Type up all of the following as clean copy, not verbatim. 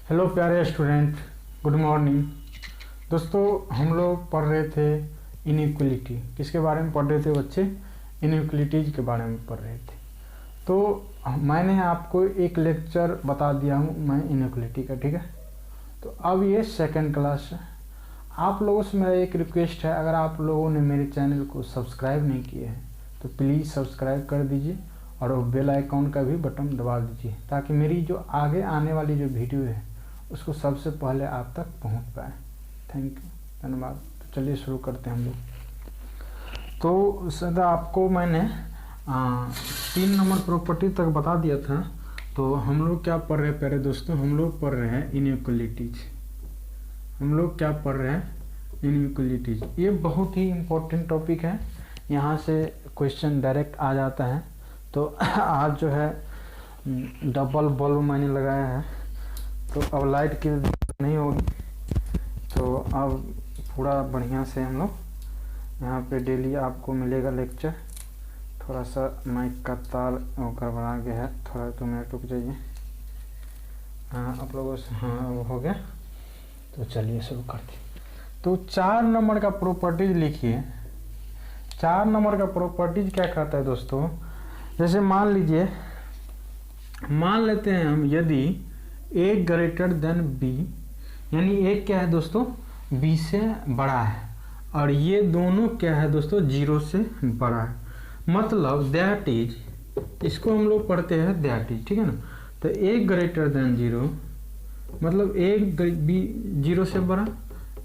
Hello प्यारे student, good morning. दोस्तों, हम लोग पढ़ रहे थे इनइक्वलिटी। किसके बारे में पढ़ रहे थे बच्चे? इनइक्वलिटीज के बारे में पढ़ रहे थे। तो मैंने आपको एक लेक्चर बता दिया हूँ मैं इनइक्वलिटी का, ठीक है। तो अब ये सेकंड क्लास है। आप लोगों से मेरा एक रिक्वेस्ट है, अगर आप लोगों ने मेरे चैनल को सब्सक्राइब नहीं किए हैं तो प्लीज़ सब्सक्राइब कर दीजिए और बेल आइकॉन का भी बटन दबा दीजिए, ताकि मेरी जो आगे आने वाली जो वीडियो है उसको सबसे पहले आप तक पहुंच पाए। थैंक यू, धन्यवाद। तो चलिए शुरू करते हैं हम लोग। तो सदा आपको मैंने 3 नंबर प्रॉपर्टी तक बता दिया था। तो हम लोग क्या पढ़ रहे हैं प्यारे दोस्तों? हम लोग पढ़ रहे हैं इनइक्वलिटीज। हम लोग क्या पढ़ रहे हैं? इनइक्वलिटीज। ये बहुत ही इम्पोर्टेंट टॉपिक है, यहाँ से क्वेश्चन डायरेक्ट आ जाता है। तो आज जो है डबल बल्ब मैंने लगाया है, तो अब लाइट की नहीं होगी। तो अब पूरा बढ़िया से हम लोग यहाँ पे डेली आपको मिलेगा लेक्चर। थोड़ा सा माइक का तार गड़बड़ा गया है, थोड़ा 2 मिनट रुक जाइए। हाँ, आप लोगों से हाँ वो हो गया। तो चलिए शुरू करते हैं। तो 4 नंबर का प्रॉपर्टीज लिखिए। 4 नंबर का प्रॉपर्टीज क्या कहता है दोस्तों? जैसे मान लीजिए, मान लेते हैं हम, यदि ए ग्रेटर देन बी, यानी ए क्या है दोस्तों? बी से बड़ा है, और ये दोनों क्या है दोस्तों? 0 से बड़ा है। मतलब दैट इज, इसको हम लोग पढ़ते हैं दैट इज, ठीक है ना। तो ए ग्रेटर देन 0 मतलब ए बी 0 से बड़ा,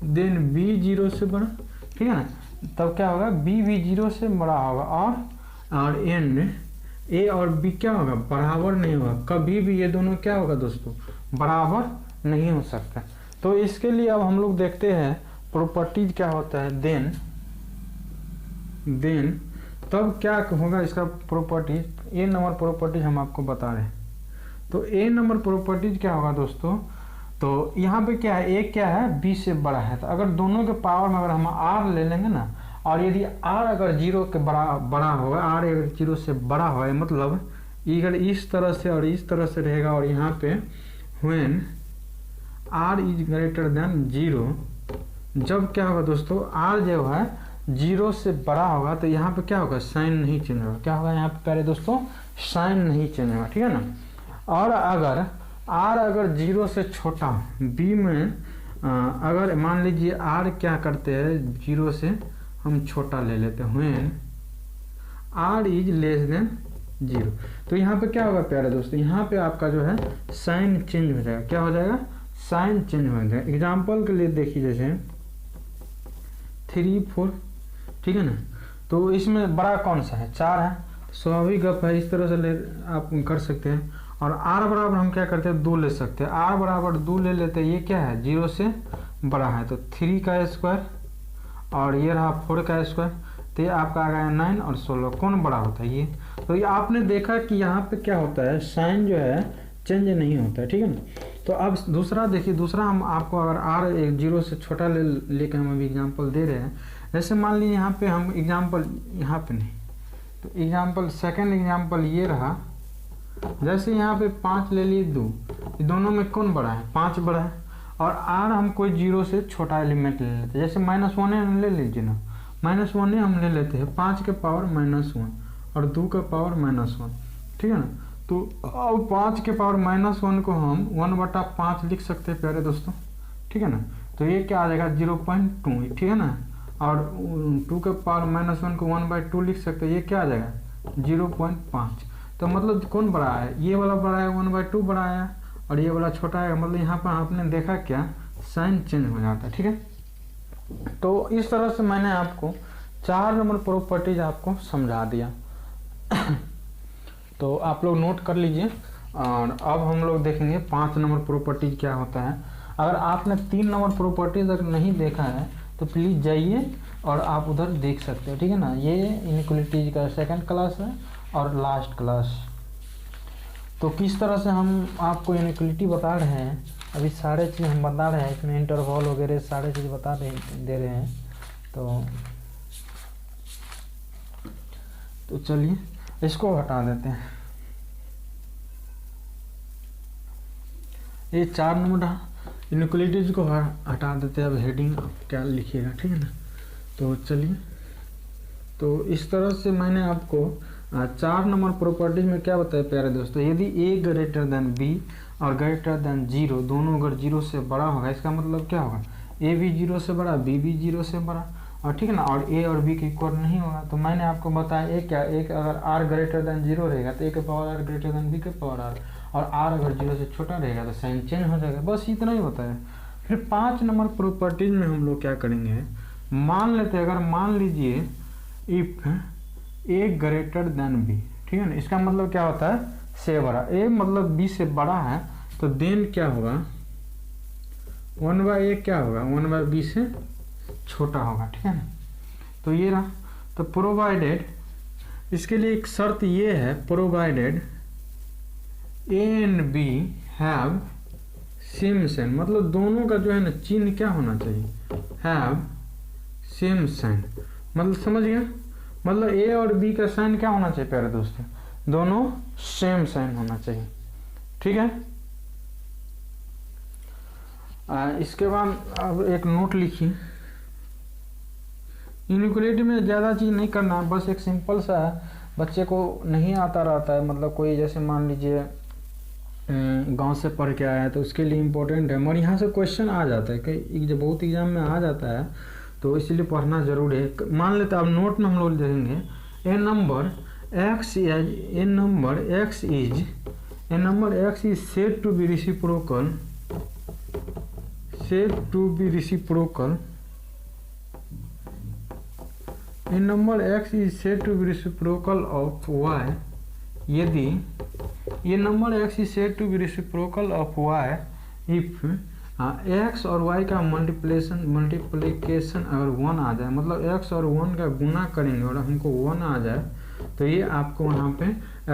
देन बी 0 से बड़ा, ठीक है ना। तब क्या होगा? बी भी 0 से बड़ा होगा, और एंड ए और बी क्या होगा? बराबर नहीं होगा। कभी भी ये दोनों क्या होगा दोस्तों? बराबर नहीं हो सकता। तो इसके लिए अब हम लोग देखते हैं प्रॉपर्टीज क्या होता है। देन तब क्या होगा इसका प्रॉपर्टीज? ए नंबर प्रॉपर्टीज हम आपको बता रहे हैं। तो ए नंबर प्रॉपर्टीज क्या होगा दोस्तों? तो यहाँ पे क्या है? ए क्या है? बी से बड़ा है। तो अगर दोनों के पावर में अगर हम आर ले लेंगे ना, और यदि आर अगर 0 के बड़ा होगा, आर अगर 0 से बड़ा होगा, मतलब अगर इस तरह से और इस तरह से रहेगा, और यहाँ पे when R is greater than 0, जब क्या होगा दोस्तों? आर जो है 0 से बड़ा होगा, तो यहाँ पे क्या होगा? साइन नहीं चेंज होगा। क्या होगा यहाँ पे प्यारे दोस्तों? साइन नहीं चेंज होगा, ठीक है ना। और अगर आर अगर 0 से छोटा, बी में अगर मान लीजिए आर क्या करते हैं? 0 से हम छोटा ले लेते हैं, when R is less than 0। तो यहाँ पे क्या होगा प्यारे दोस्तों? यहाँ पे आपका जो है साइन चेंज हो जाएगा। क्या हो जाएगा? साइन चेंज हो जाएगा। एग्जाम्पल के लिए देखिए, जैसे 3, 4, ठीक है ना। तो इसमें बड़ा कौन सा है? 4 है। स्वाभाविक गप है, इस तरह से ले आप कर सकते हैं। और आर बराबर हम क्या करते हैं? 2 ले सकते हैं। आर बराबर 2 ले लेते हैं। ये क्या है? 0 से बड़ा है, तो 3 का स्क्वायर, और ये रहा 4 का स्क्वायर, तो ये आपका आ गया 9 और 16। कौन बड़ा होता है? ये। तो ये आपने देखा कि यहाँ पे क्या होता है? साइन जो है चेंज नहीं होता है, ठीक है ना। तो अब दूसरा देखिए, दूसरा हम आपको अगर आर 0 से छोटा लेकर हम अभी एग्जांपल दे रहे हैं। जैसे मान लीजिए यहाँ पे हम एग्जांपल, यहाँ पे नहीं, तो एग्जांपल सेकंड एग्जांपल ये रहा। जैसे यहाँ पे 5 ले लिए 2, दोनों में कौन बड़ा है? 5 बड़ा है। और आर हम कोई 0 से छोटा एलिमेंट ले लेते हैं, जैसे -1 ले लीजिए ना, -1 हम ले लेते हैं। 5 के पावर -1 और 2 का पावर -1, ठीक है ना। तो अब 5 के पावर -1 को हम 1/5 लिख सकते हैं प्यारे दोस्तों, ठीक है ना। तो ये क्या आ जाएगा? 0.2, ठीक है ना। और 2 के पावर -1 को 1/2 लिख सकते हैं। ये क्या आ जाएगा? 0.5। तो मतलब कौन बड़ा है? ये वाला बड़ा है, 1/2 बड़ा है, और ये वाला छोटा है। मतलब यहाँ पर आपने देखा क्या? साइन चेंज हो जाता है, ठीक है। तो इस तरह से मैंने आपको 4 नंबर प्रॉपर्टीज आपको समझा दिया। तो आप लोग नोट कर लीजिए। और अब हम लोग देखेंगे 5 नंबर प्रॉपर्टीज क्या होता है। अगर आपने 3 नंबर प्रॉपर्टीज अगर नहीं देखा है तो प्लीज़ जाइए और आप उधर देख सकते हो, ठीक है ना। ये इनइक्वलिटीज का सेकंड क्लास है और लास्ट क्लास। तो किस तरह से हम आपको इनइक्वलिटी बता रहे हैं, अभी सारे चीज़ हम बता रहे हैं, इसमें इंटरवल वगैरह सारे चीज़ दे रहे हैं। तो चलिए इसको हटा देते हैं। ये 4 नंबर इनइक्वालिटीज को हटा देते हैं। अब हेडिंग क्या लिखिएगा, ठीक है ना। तो चलिए, तो इस तरह से मैंने आपको 4 नंबर प्रॉपर्टीज में क्या बताया प्यारे दोस्तों, यदि ए ग्रेटर देन बी और ग्रेटर देन 0 दोनों अगर 0 से बड़ा होगा, इसका मतलब क्या होगा, ए भी 0 से बड़ा, बी भी 0 से बड़ा, और ठीक है ना, और ए और बी के इक्वल नहीं होगा। तो मैंने आपको बताया एक क्या, एक अगर आर ग्रेटर देन 0 रहेगा तो ए के power R greater than B के पावर आर, और आर अगर 0 से छोटा रहेगा तो साइन चेंज हो जाएगा। बस इतना ही होता है। फिर 5 नंबर प्रॉपर्टीज में हम लोग क्या करेंगे, मान लेते हैं, अगर मान लीजिए if A greater than B, ठीक है ना, इसका मतलब क्या होता है, से बड़ा, ए मतलब बी से बड़ा है, तो देन क्या होगा, 1/a क्या होगा, 1/b से छोटा होगा, ठीक है ना। तो ये रहा। तो प्रोवाइडेड, इसके लिए एक शर्त ये है, provided A and B have same sign, मतलब दोनों का जो है ना चिन्ह क्या होना चाहिए, हैव सेम साइन, मतलब समझ गया, मतलब ए और बी का साइन क्या होना चाहिए प्यारे दोस्तों, दोनों सेम साइन होना चाहिए, ठीक है। इसके बाद अब एक नोट लिखिए, इनइक्वालिटी में ज़्यादा चीज़ नहीं करना, बस एक सिंपल सा बच्चे को नहीं आता रहता है, मतलब कोई जैसे मान लीजिए गांव से पढ़ के आया है तो उसके लिए इम्पोर्टेंट है, मगर यहाँ से क्वेश्चन आ जाता है, कई बहुत एग्जाम में आ जाता है, तो इसलिए पढ़ना जरूर है। मान लेते अब नोट में हम लोग देखेंगे, a number x is said to be reciprocal, a number x is said to be reciprocal of y, यदि ये number x is said to be reciprocal of y if x और y का multiplication अगर 1 आ जाए, मतलब x और 1 का गुना करेंगे और हमको 1 आ जाए, तो ये आपको वहाँ पे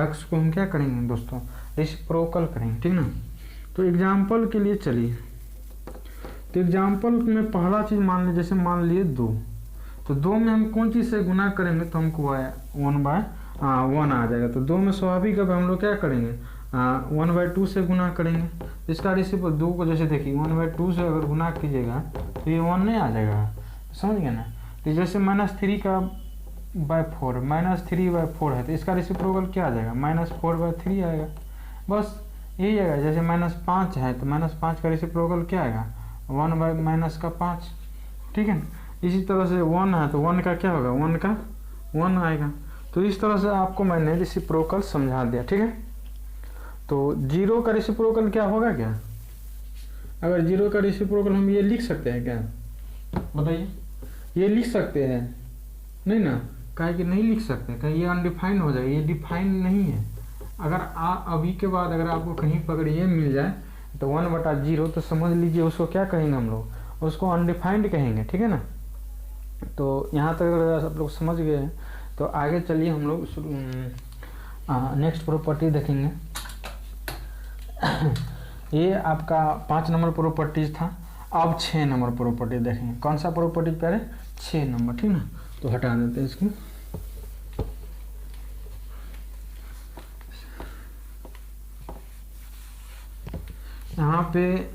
x को हम क्या करेंगे दोस्तों, रेसिप्रोकल करेंगे, ठीक ना। तो एग्जाम्पल के लिए चलिए, तो एग्जाम्पल में पहला चीज़ मान लीजिए, जैसे मान लिए 2, तो 2 में हम कौन चीज़ से गुना करेंगे तो हमको 1/1 आ जाएगा। तो 2 में स्वाभाविक अब हम लोग क्या करेंगे, 1/2 से गुना करेंगे। इसका रेसिप्रोकल 2 को जैसे देखिए 1/2 से अगर गुना कीजिएगा तो ये 1 नहीं आ जाएगा, समझ गए ना। तो जैसे -3 का -4 -3/4 है, तो इसका रेसिप्रोकल क्या आ जाएगा, -4/3 आएगा, बस यही आएगा। जैसे -5 है तो -5 का रेसिप्रोकल क्या आएगा, 1/-5, ठीक है। इसी तरह से 1 है तो 1 का क्या होगा, 1 का 1 आएगा। तो इस तरह से आपको मैंने रेसिप्रोकल समझा दिया, ठीक है। तो 0 का रेसिप्रोकल क्या होगा, क्या अगर 0 का रेसिप्रोकल हम ये लिख सकते हैं क्या, बताइए, ये लिख सकते हैं नहीं ना, काहे कि नहीं लिख सकते, कहीं ये अनडिफाइंड हो जाएगा, ये डिफाइंड नहीं है। अगर अभी के बाद अगर आपको कहीं पर अगर ये मिल जाए तो 1/0 तो समझ लीजिए उसको क्या कहेंगे हम लोग, उसको अनडिफाइंड कहेंगे, ठीक है ना। तो यहाँ तक अगर आप लोग समझ गए हैं तो आगे चलिए हम लोग नेक्स्ट प्रॉपर्टी देखेंगे। ये आपका 5 नंबर प्रॉपर्टीज था। अब 6 नंबर प्रॉपर्टी देखेंगे। कौन सा प्रॉपर्टी प्यारे, 6 नंबर, ठीक ना। तो हटा देते हैं इसको। यहाँ पे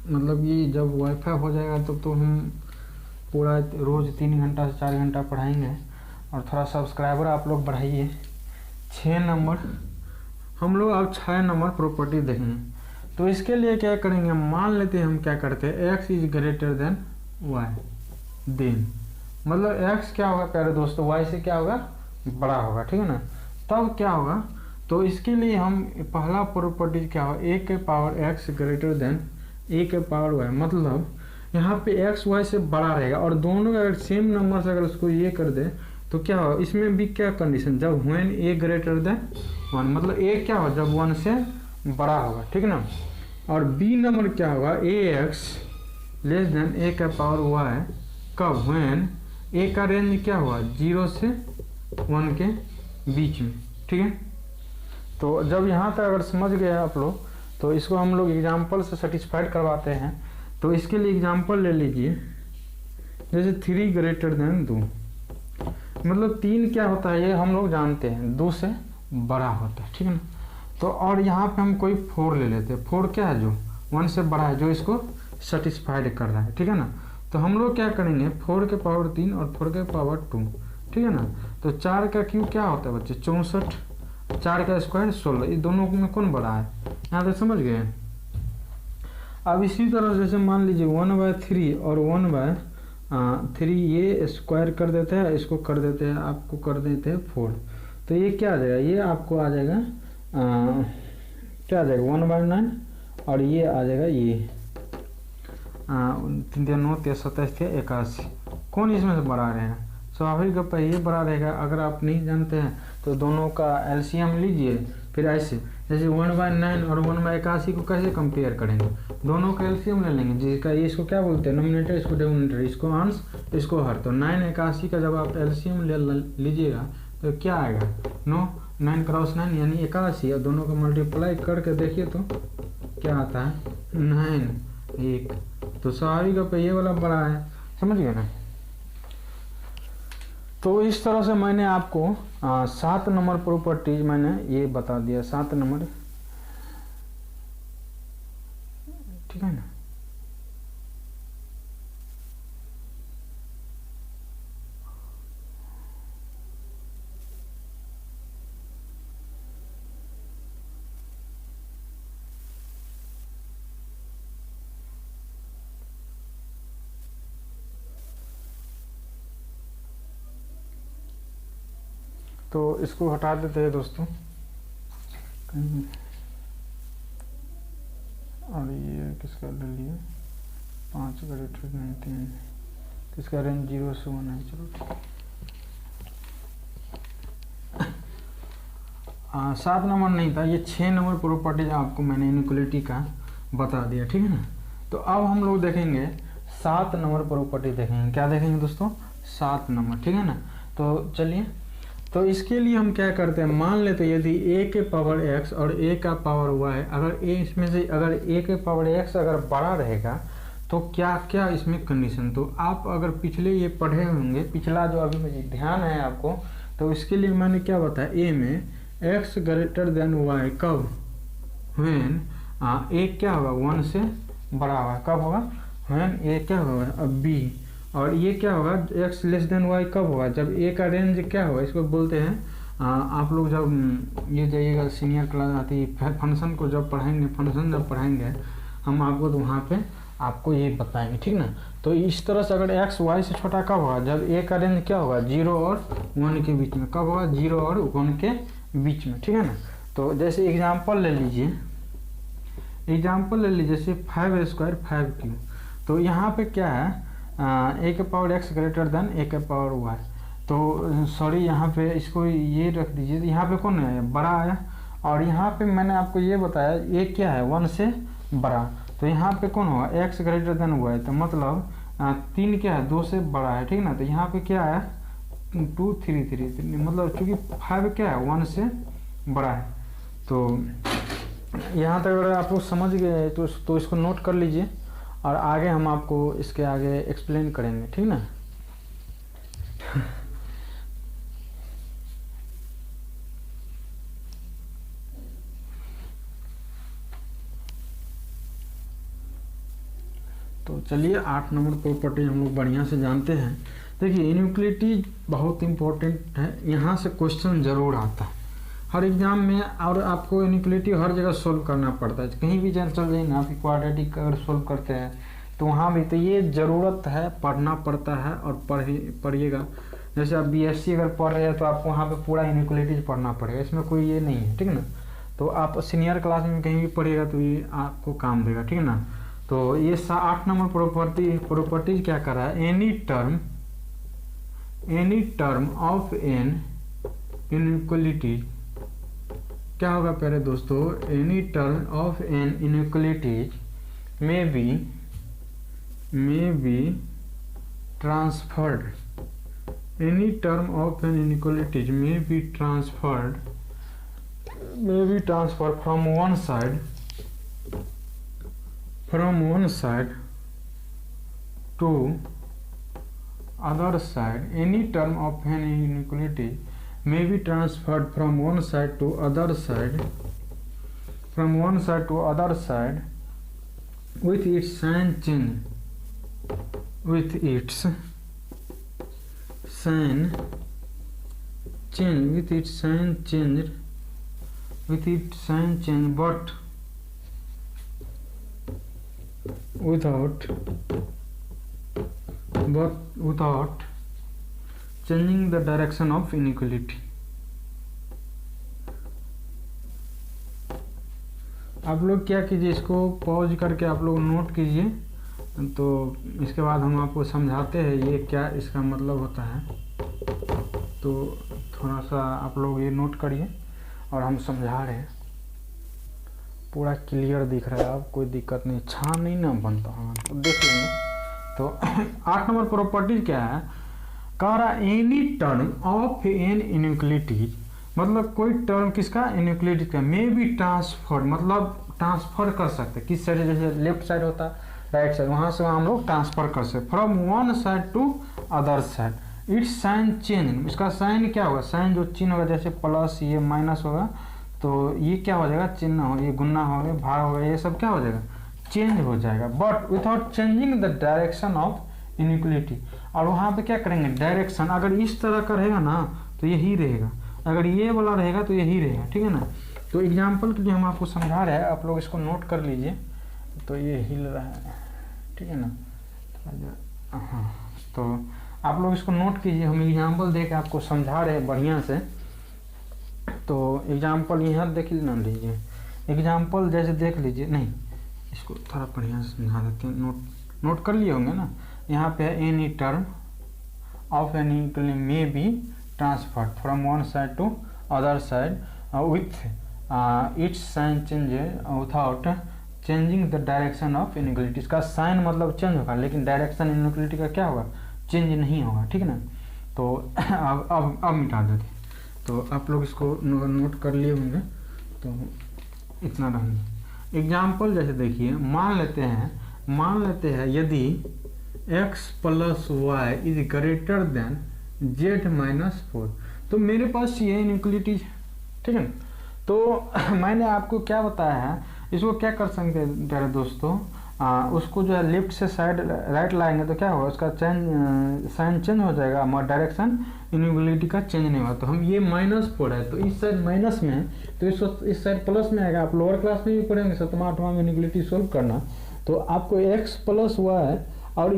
मतलब ये जब वाईफाई हो जाएगा तब तो हम पूरा रोज़ 3 घंटा से 4 घंटा पढ़ाएंगे, और थोड़ा सब्सक्राइबर आप लोग बढ़ाइए। 6 नंबर हम लोग अब 6 नंबर प्रॉपर्टी देखेंगे। तो इसके लिए क्या करेंगे, मान लेते हैं हम क्या करते हैं, x is greater than y, then मतलब x क्या होगा प्यारे दोस्तों, y से क्या होगा, बड़ा होगा, ठीक है ना। तब क्या होगा, तो इसके लिए हम पहला प्रॉपर्टी क्या होगा, a के power x greater than a के पावर y, मतलब यहाँ पे x y से बड़ा रहेगा, और दोनों का अगर सेम नंबर से अगर उसको ये कर दे तो क्या होगा, इसमें भी क्या कंडीशन, जब व्हेन a ग्रेटर देन 1, मतलब a क्या होगा, जब 1 से बड़ा होगा, ठीक ना। और b नंबर क्या होगा, ax लेस देन a का पावर y, कब, व्हेन a का रेंज क्या हुआ, 0 से 1 के बीच में, ठीक है। तो जब यहाँ तक अगर समझ गए आप लोग, तो इसको हम लोग एग्जाम्पल से सेटिस्फाइड करवाते हैं। तो इसके लिए एग्जाम्पल ले लीजिए, जैसे 3 ग्रेटर देन 2, मतलब 3 क्या होता है ये हम लोग जानते हैं, 2 से बड़ा होता है, ठीक है ना। तो और यहाँ पे हम कोई 4 ले लेते हैं। 4 क्या है, जो 1 से बड़ा है, जो इसको सेटिस्फाइड कर रहा है, ठीक है ना। तो हम लोग क्या करेंगे, 4 के पावर 3 और 4 के पावर 2, ठीक है ना। तो 4 का क्यूब क्या होता है बच्चे, 64, 4 का स्क्वायर 16, ये दोनों में कौन बड़ा है, यहाँ तक समझ गए। अब इसी तरह जैसे मान लीजिए 1/3 और 1/3 ये स्क्वायर कर देते हैं, इसको कर देते हैं, आपको कर देते हैं 4। तो ये क्या आ जाएगा, ये आपको आ जाएगा क्या आ जाएगा 1/9, और ये आ जाएगा ये 3 9 27 81। कौन इसमें से बड़ा रहेगा, स्वाभाविक रूप से ये बड़ा रहेगा। अगर आप नहीं जानते हैं तो दोनों का एलसीएम लीजिए, फिर ऐसे जैसे 1/9 और 1/81 को कैसे कंपेयर करेंगे, दोनों का एलसीएम ले लेंगे, जिसका ये इसको क्या बोलते हैं, नोमिनेटर, इसको डिनोमिनेटर, इसको अंश, इसको हर। तो 9 81 का जब आप एलसीएम लीजिएगा तो क्या आएगा, 9 × 9 यानी 81, और दोनों को मल्टीप्लाई करके देखिए तो क्या आता है 9 1। तो स्वाभाविक रूप से ये वाला बड़ा है, समझ गए ना। तो इस तरह से मैंने आपको 7 नंबर प्रॉपर्टीज मैंने ये बता दिया, 7 नंबर, ठीक है ना। तो इसको हटा देते हैं दोस्तों, और ये किसका ले लिए 5 का रेट 19, किसका रेंज 0 से 1 है, चलो ठीक। 7 नंबर नहीं था, ये 6 नंबर प्रॉपर्टीज आपको मैंने इनइक्वालिटी का बता दिया, ठीक है ना। तो अब हम लोग देखेंगे 7 नंबर प्रॉपर्टी देखेंगे, क्या देखेंगे दोस्तों, 7 नंबर, ठीक है ना। तो चलिए, तो इसके लिए हम क्या करते हैं, मान लेते हैं यदि a के पावर x और a का पावर y, अगर a इसमें से अगर a के पावर x अगर बड़ा रहेगा तो क्या क्या इसमें कंडीशन। तो आप अगर पिछले ये पढ़े होंगे, पिछला जो अभी मुझे ध्यान है आपको, तो इसके लिए मैंने क्या बताया, a में x ग्रेटर देन y कब, व्हेन a क्या होगा 1 से बड़ा होगा, कब होगा, व्हेन a क्या होगा, अब b, और ये क्या होगा x लेस देन y कब होगा, जब a का रेंज क्या होगा, इसको बोलते हैं आप लोग जब ये जाइएगा सीनियर क्लास आती है, फंक्शन को जब पढ़ाएंगे, फंक्शन जब पढ़ाएंगे हम आपको, तो वहाँ पे आपको ये बताएंगे, ठीक ना। तो इस तरह से अगर x y से छोटा कब होगा, जब a का रेंज क्या होगा 0 और 1 के बीच में, कब होगा 0 और 1 के बीच में, ठीक है ना। तो जैसे एग्जाम्पल ले लीजिए, जैसे 5² 5³ तो यहाँ पे क्या है, a के power x greater than a के पावर y। तो सॉरी यहाँ पे इसको ये रख दीजिए, यहाँ पे कौन है, बड़ा आया, और यहाँ पे मैंने आपको ये बताया a क्या है 1 से बड़ा, तो यहाँ पे कौन होगा x ग्रेटर देन y, तो मतलब 3 क्या है 2 से बड़ा है, ठीक ना। तो यहाँ पे क्या है 2 3 3, मतलब चूँकि 5 क्या है 1 से बड़ा है। तो यहाँ तक अगर आप लोग समझ गए तो इसको नोट कर लीजिए, और आगे हम आपको इसके आगे एक्सप्लेन करेंगे, ठीक ना। तो चलिए 8 नंबर प्रॉपर्टी हम लोग बढ़िया से जानते हैं। देखिए इनइक्वालिटी बहुत इम्पोर्टेंट है, यहाँ से क्वेश्चन ज़रूर आता है हर एग्जाम में, और आपको इनइक्वालिटी हर जगह सोल्व करना पड़ता है, कहीं भी चल जाइए ना, आप क्वाड्रेटिक अगर सोल्व करते हैं तो वहाँ भी, तो ये ज़रूरत है, पढ़ना पड़ता है, और पढ़िएगा। जैसे आप बीएससी अगर पढ़ रहे हैं तो आपको वहाँ पे पूरा इनइक्वालिटीज पढ़ना पड़ेगा, इसमें कोई ये नहीं है, ठीक है ना। तो आप सीनियर क्लास में कहीं भी पढ़िएगा तो ये आपको काम देगा, ठीक है ना। तो ये 8 नंबर प्रॉपर्टीज क्या कर रहा है, any term of an inequality, क्या होगा पहले दोस्तों, any term of an inequalities may be transferred, any term of an inequalities may be transferred from one side to other side. Any term of an inequality may be transferred from one side to other side from one side to other side with its sign change, with its sign change, with its sign change, with its sign change, but without changing the direction of inequality. आप लोग क्या कीजिए, इसको pause करके आप लोग note कीजिए, तो इसके बाद हम आपको समझाते हैं ये क्या इसका मतलब होता है। तो थोड़ा सा आप लोग ये नोट करिए और हम समझा रहे हैं, पूरा क्लियर दिख रहा है, अब कोई दिक्कत नहीं, छान नहीं ना बनता। हाँ तो देख लेंगे। तो 8 नंबर प्रॉपर्टी क्या है, कह रहा any term of an inequality, मतलब कोई टर्म किसका, इनइक्वालिटी का, मे बी ट्रांसफर, मतलब ट्रांसफर कर सकते किस साइड, जैसे लेफ्ट साइड होता है राइट साइड, वहाँ से वहाँ हम लोग ट्रांसफर कर सकते from one side to other side. Its sign change, इसका साइन क्या होगा, साइन जो चिन्ह होगा, जैसे प्लस ये माइनस होगा तो ये क्या हो जाएगा, चिन्ह हो, ये गुना हो गया, भाग हो गया, ये सब क्या हो जाएगा, चेंज हो जाएगा, but without changing the direction of inequality. और वहाँ पे क्या करेंगे, डायरेक्शन अगर इस तरह का रहेगा ना तो यही रहेगा, अगर ये वाला रहेगा तो यही रहेगा, ठीक है ना। तो एग्जाम्पल के लिए हम आपको समझा रहे हैं, आप लोग इसको नोट कर लीजिए। तो ये हिल रहा है, ठीक है ना, हाँ, तो आप लोग इसको नोट कीजिए, हम एग्जाम्पल दे के आपको समझा रहे हैं बढ़िया से। तो एग्जाम्पल यहाँ देख ना लीजिए, एग्जाम्पल जैसे देख लीजिए, नहीं इसको थोड़ा बढ़िया से समझा देते हैं, नोट कर लिए होंगे ना। यहाँ पे है any term of any may be transfer from one side to other side with its sign change without changing the direction of inequality. इसका साइन मतलब चेंज होगा, लेकिन डायरेक्शन इनइक्वालिटी का क्या होगा, चेंज नहीं होगा, ठीक है ना। तो अब मिटा देते। तो आप लोग इसको नोट कर लिए होंगे, तो इतना रहेंगे। एग्जाम्पल जैसे देखिए, मान लेते हैं यदि x plus y is greater than z minus 4, तो मेरे पास ये इनइक्वालिटी, ठीक है। तो मैंने आपको क्या बताया है, इसको क्या कर सकते हैं प्यारे दोस्तों, उसको जो है लेफ्ट से साइड राइट लाएंगे तो क्या होगा, उसका साइन चेंज हो जाएगा, मगर डायरेक्शन इनइक्वालिटी का चेंज नहीं होगा। तो हम ये -4 है तो इस साइड माइनस में है, तो इस साइड प्लस में आएगा। आप लोअर क्लास में भी पढ़ेंगे 7वां 8वां में इनइक्वालिटी सोल्व करना, तो आपको x प्लस वाई और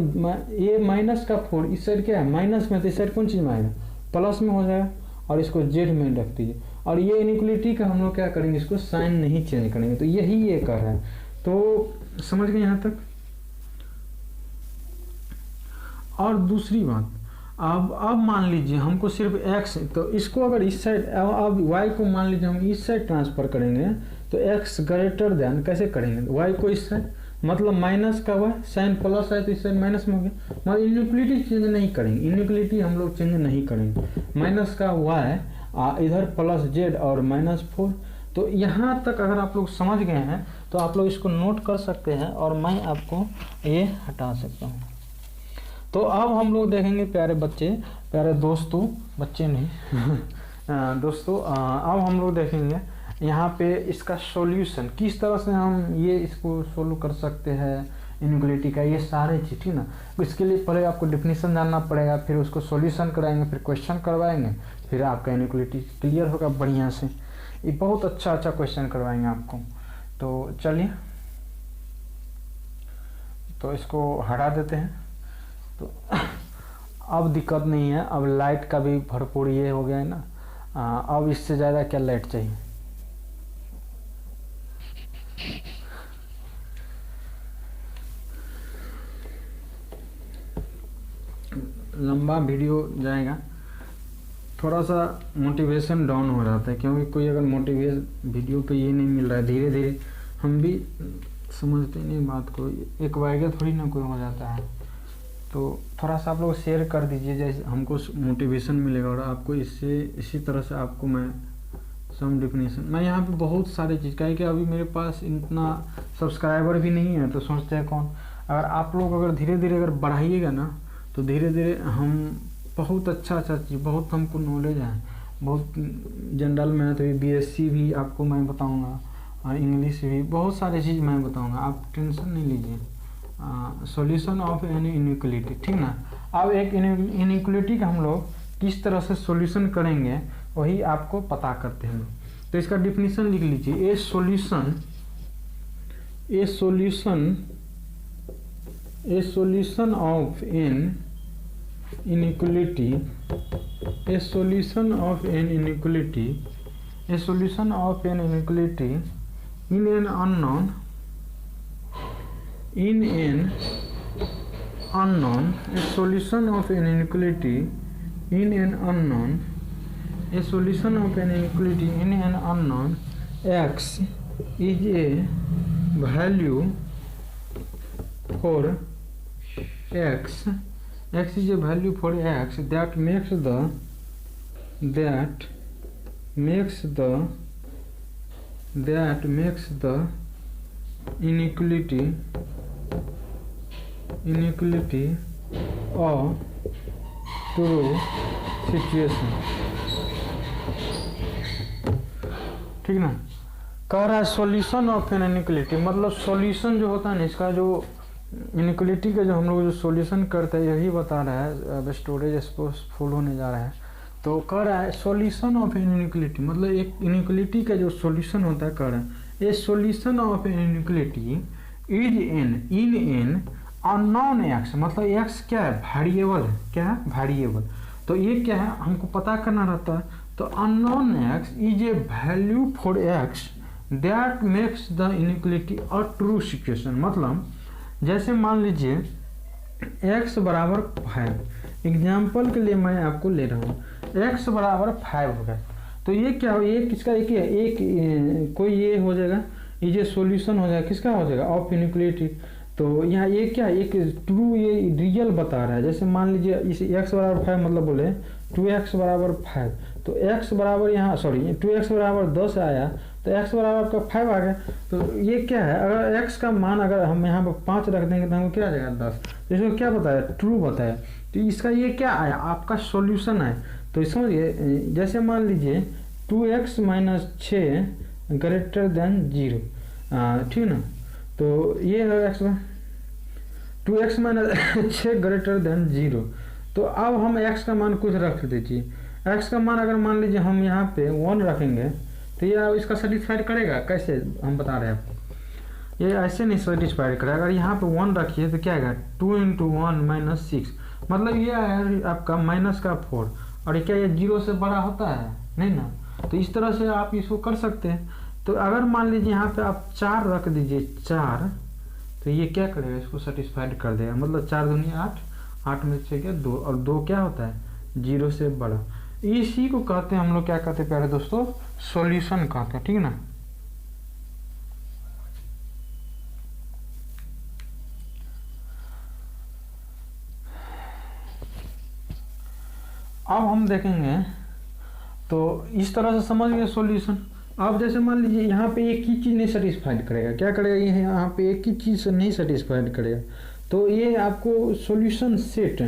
ये माइनस का 4 इस साइड क्या है माइनस में, तो इस साइड कौन चीज़ में आएगा, प्लस में हो जाएगा, और इसको z में रख दीजिए। और ये इनइक्वालिटी का हम लोग क्या करेंगे, इसको साइन नहीं चेंज करेंगे। तो यही ये कर रहा है, तो समझ गए यहाँ तक। और दूसरी बात, अब मान लीजिए हमको सिर्फ x, तो इसको अगर इस साइड, अब y को मान लीजिए हम इस साइड ट्रांसफर करेंगे, तो x ग्रेटर देन कैसे करेंगे, y को इस साइड, मतलब माइनस का y, साइन प्लस है तो इस साइड माइनस में हो गया, मतलब इनइक्वालिटी चेंज नहीं करेंगे, इनइक्वालिटी हम लोग चेंज नहीं करेंगे। माइनस का y इधर प्लस z और -4। तो यहाँ तक अगर आप लोग समझ गए हैं तो आप लोग इसको नोट कर सकते हैं, और मैं आपको ये हटा सकता हूँ। तो अब हम लोग देखेंगे प्यारे बच्चे, प्यारे दोस्तों, बच्चे नहीं दोस्तों, अब हम लोग देखेंगे यहाँ पे इसका सॉल्यूशन किस तरह से हम ये इसको सोल्व कर सकते हैं इनइक्वालिटी का, ये सारे चीज़, ठीक ना। इसके लिए पहले आपको डेफिनेशन जानना पड़ेगा, फिर उसको सॉल्यूशन कराएंगे, फिर क्वेश्चन करवाएंगे, फिर आपका इनइक्वालिटी क्लियर होगा बढ़िया से। ये बहुत अच्छा क्वेश्चन करवाएंगे आपको। तो चलिए, तो इसको हटा देते हैं। तो अब दिक्कत नहीं है, अब लाइट का भी भरपूर ये हो गया है ना, अब इससे ज़्यादा क्या लाइट चाहिए। लंबा वीडियो जाएगा, थोड़ा सा मोटिवेशन डाउन हो जाता है, क्योंकि कोई अगर मोटिवेशन वीडियो पे ये नहीं मिल रहा है, धीरे धीरे हम भी समझते नहीं बात को, एक वाइगा थोड़ी ना कोई हो जाता है। तो थोड़ा सा आप लोग शेयर कर दीजिए, जैसे हमको मोटिवेशन मिलेगा, और आपको इससे इसी तरह से आपको मैं सम डेफिनेशन, मैं यहाँ पे बहुत सारी चीज़ का है कि अभी मेरे पास इतना सब्सक्राइबर भी नहीं है, तो सोचते हैं कौन, अगर आप लोग अगर धीरे धीरे अगर बढ़ाइएगा ना, तो धीरे धीरे हम बहुत अच्छा चीज़, बहुत हमको नॉलेज है, बहुत जनरल में है, तो ये BSc भी आपको मैं बताऊंगा, और इंग्लिश भी, बहुत सारी चीज़ मैं बताऊंगा, आप टेंशन नहीं लीजिए। सॉल्यूशन ऑफ एन इनइक्वलिटी, ठीक ना। अब एक इनइक्वलिटी का हम लोग किस तरह से सॉल्यूशन करेंगे वही आपको पता करते हैं। तो इसका डिफिनीशन लिख लीजिए। A solution of an inequality, a solution of an inequality in an unknown, a solution of an inequality in an unknown, x is a value for x is a value for x that makes the inequality a true situation, ठीक ना। कह रहा है solution of an inequality, मतलब solution जो होता है ना, इसका जो इनइक्वलिटी का जो हम लोग जो सॉल्यूशन करते हैं यही बता रहा है। अब स्टोरेज सपोज फुल होने जा रहा है, तो कह रहा है सॉल्यूशन ऑफ एन इनइक्वलिटी, मतलब एक इनइक्वलिटी का जो सॉल्यूशन होता है, कह रहा है a solution of an inequality is in an unknown x, मतलब एक्स क्या है, वेरिएबल है, क्या है, वेरिएबल। तो ये क्या है हमको पता करना रहता है। तो unknown x is a value for x that makes the inequality a true situation, मतलब जैसे मान लीजिए x बराबर 5, एग्जाम्पल के लिए मैं आपको ले रहा हूँ, x बराबर 5 होगा। तो ये क्या हो, ये किसका एक ही है, एक कोई ये हो जाएगा, ये सॉल्यूशन हो जाएगा, किसका हो जाएगा, ऑफ इनइक्वलिटी। तो यहाँ ये क्या है, एक ट्रू ये रियल बता रहा है। जैसे मान लीजिए इस x बराबर 5 मतलब बोले 2x बराबर 5, तो x बराबर यहाँ 2x बराबर 10 आया, तो x बराबर आपका 5 आ गया। तो ये क्या है, अगर x का मान अगर हम यहाँ पर 5 रख देंगे तो हमको क्या आ जाएगा 10, तो इसको क्या बताया, ट्रू बताया। तो इसका ये क्या आया, आपका सॉल्यूशन है। तो समझिए, जैसे मान लीजिए 2x माइनस 6 ग्रेटर देन 0, ठीक ना। तो ये है 2x माइनस 6 ग्रेटर देन 0। तो अब हम x का मान कुछ रख दीजिए, x का मान अगर मान लीजिए हम यहाँ पे 1 रखेंगे, तो ये इसका सेटिस्फाइड करेगा, कैसे हम बता रहे हैं आपको, ये ऐसे नहीं सेटिस्फाइड करेगा। अगर यहाँ पे 1 रखिए तो क्या आएगा, 2 × 1 माइनस 6, मतलब ये है आपका माइनस का 4, और क्या ये 0 से बड़ा होता है, नहीं ना। तो इस तरह से आप इसको कर सकते हैं। तो अगर मान लीजिए यहाँ पे आप 4 रख दीजिए, 4, तो ये क्या करेगा, इसको सेटिस्फाइड कर देगा, मतलब 4 दूनी 8, 8 में से क्या 2, और 2 क्या होता है, 0 से बड़ा। इसी को कहते हैं हम लोग, क्या कहते हैं प्यारे दोस्तों, सॉल्यूशन कहते हैं, ठीक है ना। अब हम देखेंगे, तो इस तरह से समझ गए सॉल्यूशन। अब जैसे मान लीजिए यहाँ पे एक ही चीज़ नहीं सेटिस्फाइड करेगा, क्या करेगा, ये यहाँ पे एक ही चीज़ से नहीं सेटिस्फाइड करेगा, तो ये आपको सॉल्यूशन सेट।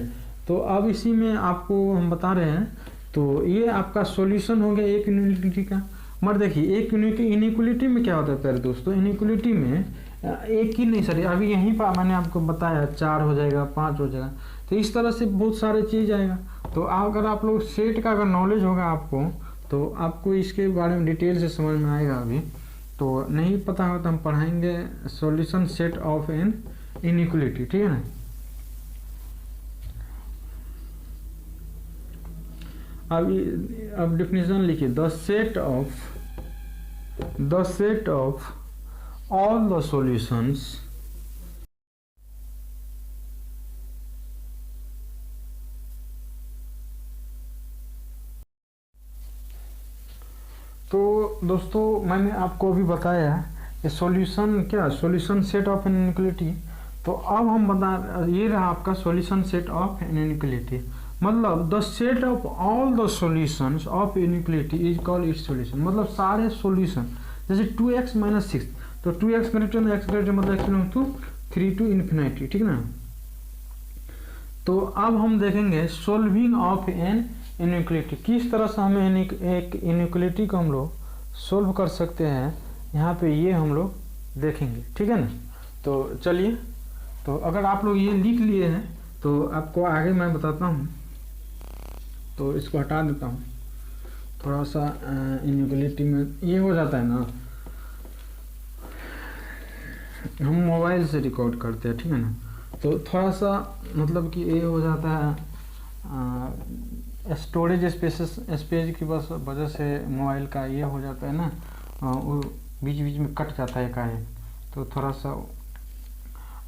तो अब इसी में आपको हम बता रहे हैं, तो ये आपका सॉल्यूशन हो गया एक इनइक्वलिटी का। मगर देखिए एक इनइक्वलिटी में क्या होता है प्यारे दोस्तों, इनइक्वलिटी में एक ही नहीं सर, अभी यहीं पर मैंने आपको बताया 4 हो जाएगा, 5 हो जाएगा, तो इस तरह से बहुत सारे चीज़ आएगा। तो अगर आप लोग सेट का अगर नॉलेज होगा आपको, तो आपको इसके बारे में डिटेल से समझ में आएगा। अभी तो नहीं पता हो तो हम पढ़ाएंगे solution set of an inequality, ठीक है ना। अब डिफिनेशन लिखिए, the set of all the solutions तो दोस्तों मैंने आपको अभी बताया ये सॉल्यूशन, क्या solution set of an inequality. तो अब हम बता, ये रहा आपका solution set of an inequality, मतलब the set of all the solutions of inequality is called its solution, मतलब सारे सॉल्यूशन। जैसे 2x माइनस 6, तो 2x ग्रेटर में x ग्रेटर मतलब x टू 3 टू इन्फिनिटी, ठीक ना। तो अब हम देखेंगे सोल्विंग ऑफ एन इनइक्वलिटी, किस तरह से हमें एक इनइक्वलिटी को हम लोग सोल्व कर सकते हैं यहाँ पे ये हम लोग देखेंगे, ठीक है ना। तो चलिए, तो अगर आप लोग ये लिख लिए हैं तो आपको आगे मैं बताता हूँ। तो इसको हटा देता हूँ, थोड़ा सा इनइक्वलिटी में ये हो जाता है ना, हम मोबाइल से रिकॉर्ड करते हैं, ठीक है ना। तो थोड़ा सा मतलब कि ये हो जाता है, स्टोरेज स्पेस की बस वजह से मोबाइल का ये हो जाता है ना, वो बीच बीच में कट जाता है एकाएक, तो थोड़ा सा।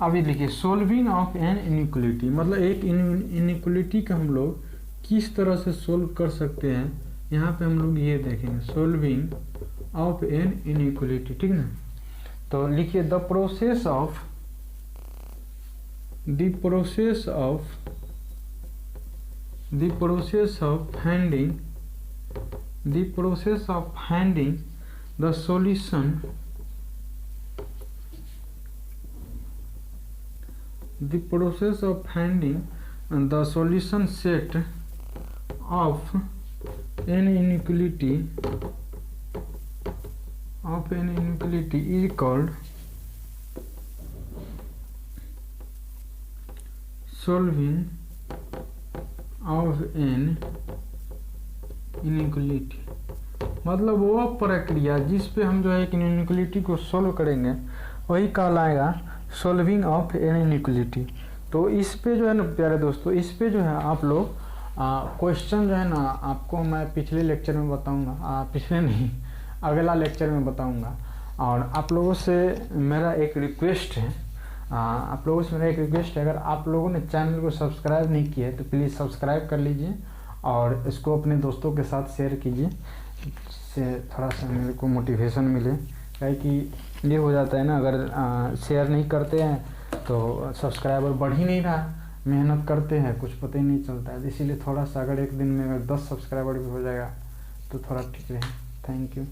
अभी देखिए, सोल्विंग ऑफ एन इनइक्वलिटी, मतलब एक इनइक्वलिटी का हम लोग किस तरह से सोल्व कर सकते हैं, यहाँ पे हम लोग ये देखेंगे, सोल्विंग ऑफ एन इनइक्वलिटी, ठीक है। तो लिखिए, the process of finding the solution set of an inequality is called solving of an inequality। मतलब वो प्रक्रिया जिस पे हम जो है एक इनइक्वलिटी को सोल्व करेंगे वही कहलाएगा सोल्विंग ऑफ एन इनइक्वलिटी। तो इस पे जो है ना प्यारे दोस्तों, इस पे जो है आप लोग क्वेश्चन जो है ना, आपको मैं पिछले लेक्चर में बताऊंगा, पिछले नहीं अगला लेक्चर में बताऊंगा। और आप लोगों से मेरा एक रिक्वेस्ट है, अगर आप लोगों ने चैनल को सब्सक्राइब नहीं किया है तो प्लीज़ सब्सक्राइब कर लीजिए और इसको अपने दोस्तों के साथ शेयर कीजिए, इससे थोड़ा सा मेरे को मोटिवेशन मिले। क्या कि ये हो जाता है ना, अगर शेयर नहीं करते हैं तो सब्सक्राइबर बढ़ ही नहीं रहा, मेहनत करते हैं कुछ पता ही नहीं चलता है। इसीलिए थोड़ा सा अगर एक दिन में अगर 10 सब्सक्राइबर भी हो जाएगा तो थोड़ा ठीक रहे। Thank you.